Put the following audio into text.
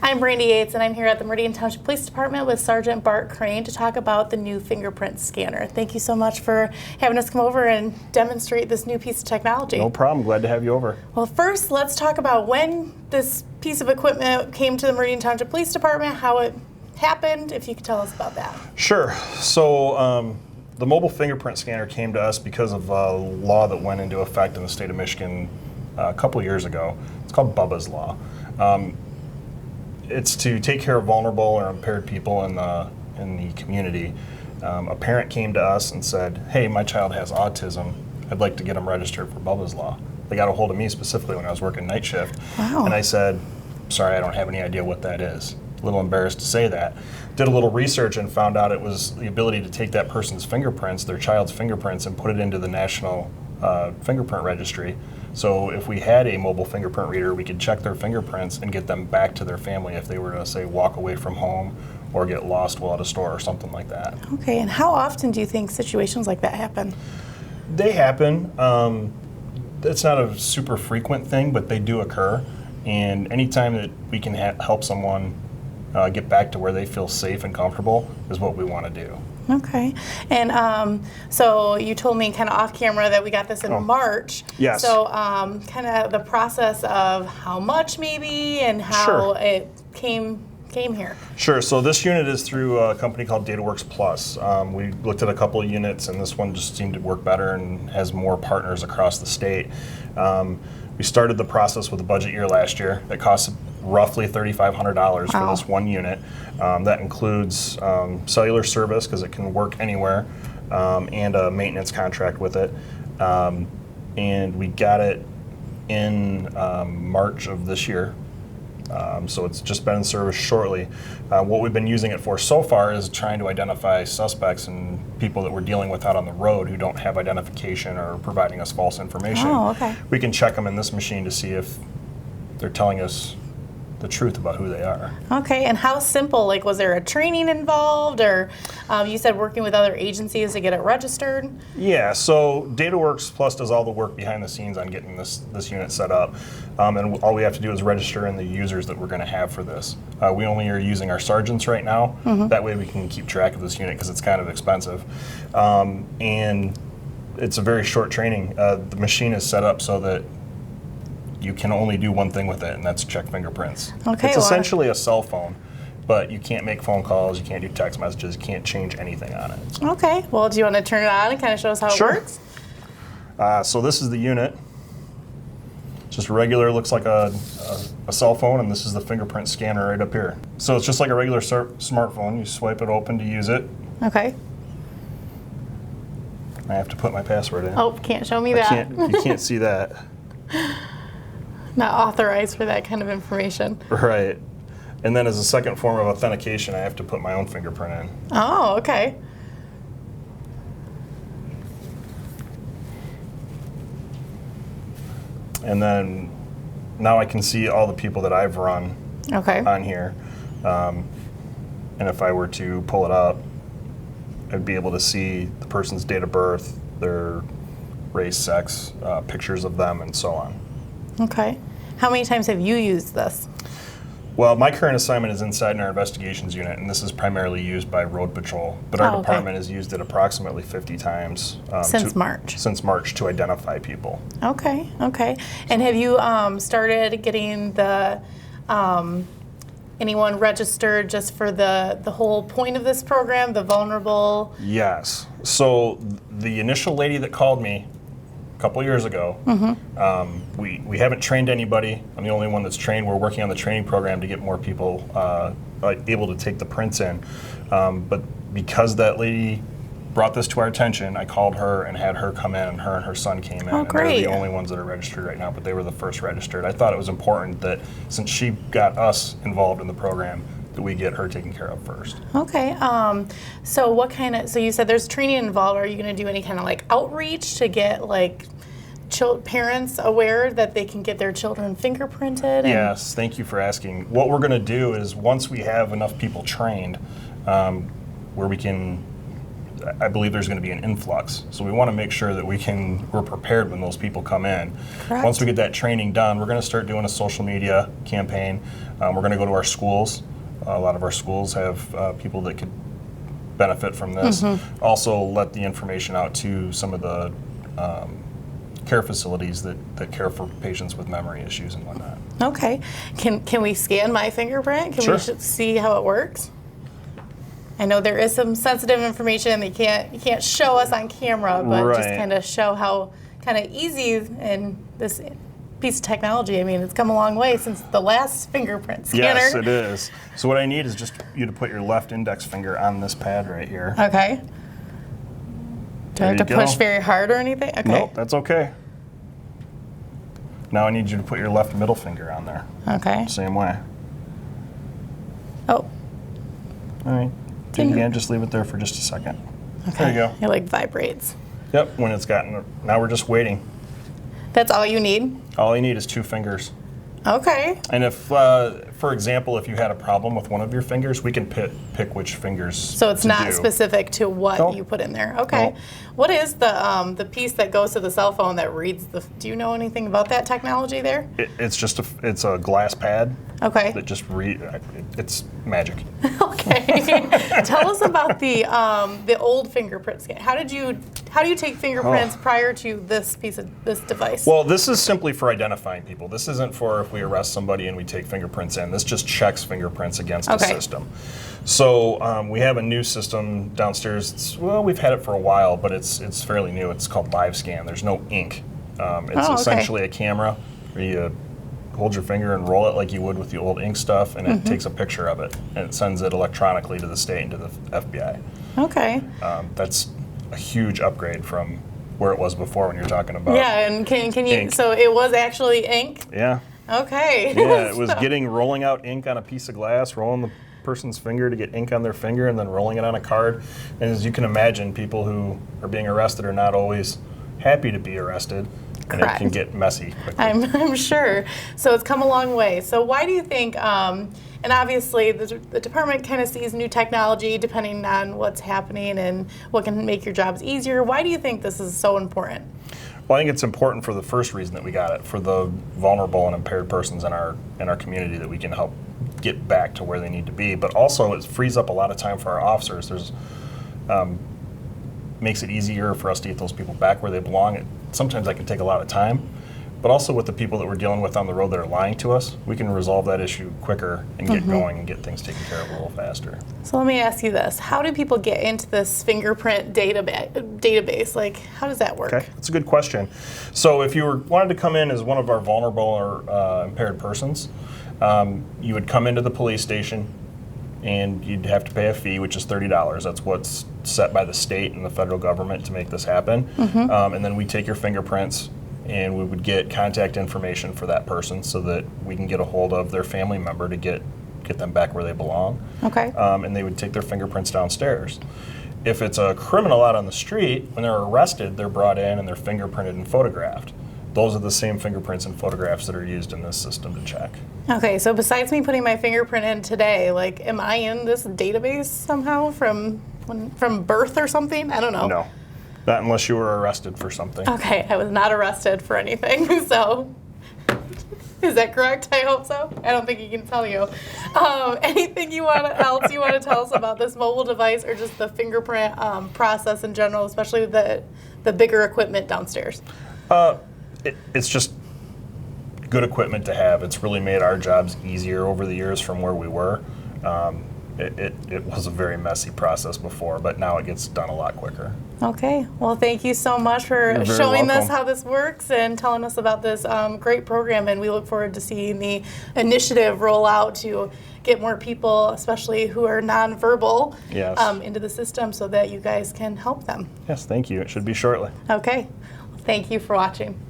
I'm Brandie Yates, and I'm here at the Meridian Township Police Department with Sergeant Bart Crane to talk about the new fingerprint scanner. Thank you so much for having us come over and demonstrate this new piece of technology. No problem. Glad to have you over. Well, first, let's talk about when this piece of equipment came to the Meridian Township Police Department, how it happened, if you could tell us about that. Sure. So the mobile fingerprint scanner came to us because of a law that went into effect in the state of Michigan a couple years ago. It's called Bubba's Law. It's to take care of vulnerable or impaired people in the community. A parent came to us and said, "Hey, my child has autism. I'd like to get them registered for Bubba's Law." They got a hold of me specifically when I was working night shift. Wow. And I said, "Sorry, I don't have any idea what that is." A little embarrassed to say that. Did a little research and found out it was the ability to take that person's fingerprints, their child's fingerprints, and put it into the National Fingerprint Registry. So if we had a mobile fingerprint reader, we could check their fingerprints and get them back to their family if they were to, say, walk away from home or get lost while at a store or something like that. Okay, and how often do you think situations like that happen? They happen. It's not a super frequent thing, but they do occur. And anytime that we can help someone get back to where they feel safe and comfortable is what we want to do. Okay, and so you told me kind of off camera that we got this in March. Yes. So kind of the process of how much maybe and how Sure. it came here. Sure. So this unit is through a company called DataWorks Plus. We looked at a couple of units, and this one just seemed to work better and has more partners across the state. We started the process with a budget year last year that cost roughly $3,500 for this one unit. That includes cellular service because it can work anywhere, and a maintenance contract with it. And we got it in March of this year. So it's just been in service shortly. What we've been using it for so far is trying to identify suspects and people that we're dealing with out on the road who don't have identification or providing us false information. Oh, okay. We can check them in this machine to see if they're telling us the truth about who they are. Okay, and how simple? Like, was there a training involved, or you said working with other agencies to get it registered? Yeah, so DataWorks Plus does all the work behind the scenes on getting this unit set up, and all we have to do is register in the users that we're going to have for this. We only are using our sergeants right now. That way we can keep track of this unit because it's kind of expensive, and it's a very short training. The machine is set up so that you can only do one thing with it, and that's check fingerprints. Okay, it's essentially a cell phone, but you can't make phone calls, you can't do text messages, you can't change anything on it. Okay, well, do you want to turn it on and kind of show us how it works? So this is the unit. Just regular, looks like a cell phone, and this is the fingerprint scanner right up here. So it's just like a regular smartphone. You swipe it open to use it. Okay. I have to put my password in. Oh, can't show me that. You can't see that. Not authorized for that kind of information. Right. And then as a second form of authentication, I have to put my own fingerprint in. Oh, okay. And then now I can see all the people that I've run on here. And if I were to pull it up, I'd be able to see the person's date of birth, their race, sex, pictures of them, and so on. Okay. How many times have you used this? Well, my current assignment is inside in our investigations unit, and this is primarily used by Road Patrol. But our department has used it approximately 50 times. Since March? Since March, to identify people. Okay, okay. And have you started getting the anyone registered just for the whole point of this program, the vulnerable? Yes. So the initial lady that called me a couple years ago, we haven't trained anybody. I'm the only one that's trained. We're working on the training program to get more people able to take the prints in. But because that lady brought this to our attention, I called her and had her come in, and her son came in. Oh, great. And they're the only ones that are registered right now, but they were the first registered. I thought it was important that since she got us involved in the program, that we get her taken care of first. Okay. So what kind of, so you said there's training involved. Are you going to do any kind of like outreach to get like parents aware that they can get their children fingerprinted? Yes, thank you for asking. What we're going to do is once we have enough people trained, where we can I believe there's going to be an influx. So we want to make sure that we're prepared when those people come in. Correct. Once we get that training done, we're going to start doing a social media campaign. We're going to go to our schools. A lot of our schools have people that could benefit from this. Also let the information out to some of the care facilities that care for patients with memory issues and whatnot. Okay. Can we scan my fingerprint? Can Sure. we see how it works? I know there is some sensitive information that you can't show us on camera, but just Right. kind of show how kind of easy and this piece of technology. I mean, it's come a long way since the last fingerprint scanner. Yes, it is. So what I need is just you to put your left index finger on this pad right here. Okay. Do I have to There you push go. very hard or anything? Okay. Nope, that's okay. Now I need you to put your left middle finger on there. Okay. Same way. Oh, All right. Do it again. Just leave it there for just a second. okay. There you go. It like vibrates. Yep. When it's gotten. Now we're just waiting. That's all you need? All you need is 2 fingers. Okay. And if, for example, if you had a problem with one of your fingers, we can pick which fingers. So it's to not do. specific to what Nope. you put in there. Okay. Nope. What is the piece that goes to the cell phone that reads the? Do you know anything about that technology there? It's just it's a glass pad Okay. that just it's magic. Okay. Tell us about the old fingerprint scan. How do you take fingerprints prior to this device? Well, this is simply for identifying people. This isn't for if we arrest somebody and we take fingerprints in. This just checks fingerprints against the Okay. system. So we have a new system downstairs. We've had it for a while, but it's fairly new. It's called Live Scan. There's no ink. It's okay. essentially a camera where you hold your finger and roll it like you would with the old ink stuff, and it takes a picture of it, and it sends it electronically to the state and to the FBI. Okay. That's a huge upgrade from where it was before when you're talking about. Yeah, and can you? Ink. So it was actually ink. Yeah. Okay. Yeah, it was rolling out ink on a piece of glass, rolling the person's finger to get ink on their finger, and then rolling it on a card. And as you can imagine, people who are being arrested are not always happy to be arrested, and it can Correct. get messy quickly. I'm sure. So it's come a long way. So why do you think, and obviously the department kind of sees new technology depending on what's happening and what can make your jobs easier. Why do you think this is so important? Well, I think it's important for the first reason that we got it, for the vulnerable and impaired persons in our community, that we can help get back to where they need to be. But also it frees up a lot of time for our officers. There's makes it easier for us to get those people back where they belong. Sometimes that can take a lot of time, but also with the people that we're dealing with on the road that are lying to us, we can resolve that issue quicker and get going and get things taken care of a little faster. So let me ask you this. How do people get into this fingerprint database? Like, how does that work? Okay, that's a good question. So if you wanted to come in as one of our vulnerable or impaired persons, you would come into the police station and you'd have to pay a fee, which is $30. That's what's set by the state and the federal government to make this happen. And then we take your fingerprints and we would get contact information for that person so that we can get a hold of their family member to get them back where they belong. Okay. And they would take their fingerprints downstairs. If it's a criminal out on the street, when they're arrested, they're brought in and they're fingerprinted and photographed. Those are the same fingerprints and photographs that are used in this system to check. Okay, so besides me putting my fingerprint in today, like, am I in this database somehow from birth or something? I don't know. No, not unless you were arrested for something. Okay, I was not arrested for anything, so is that correct? I hope so. I don't think he can tell you. Anything else you want to tell us about this mobile device or just the fingerprint process in general, especially the bigger equipment downstairs? It's just good equipment to have. It's really made our jobs easier over the years from where we were. It was a very messy process before, but now it gets done a lot quicker. Okay. Well, thank you so much for You're very showing us welcome. how this works and telling us about this great program. And we look forward to seeing the initiative roll out to get more people, especially who are nonverbal, Yes. into the system so that you guys can help them. Yes, thank you. It should be shortly. Okay. Well, thank you for watching.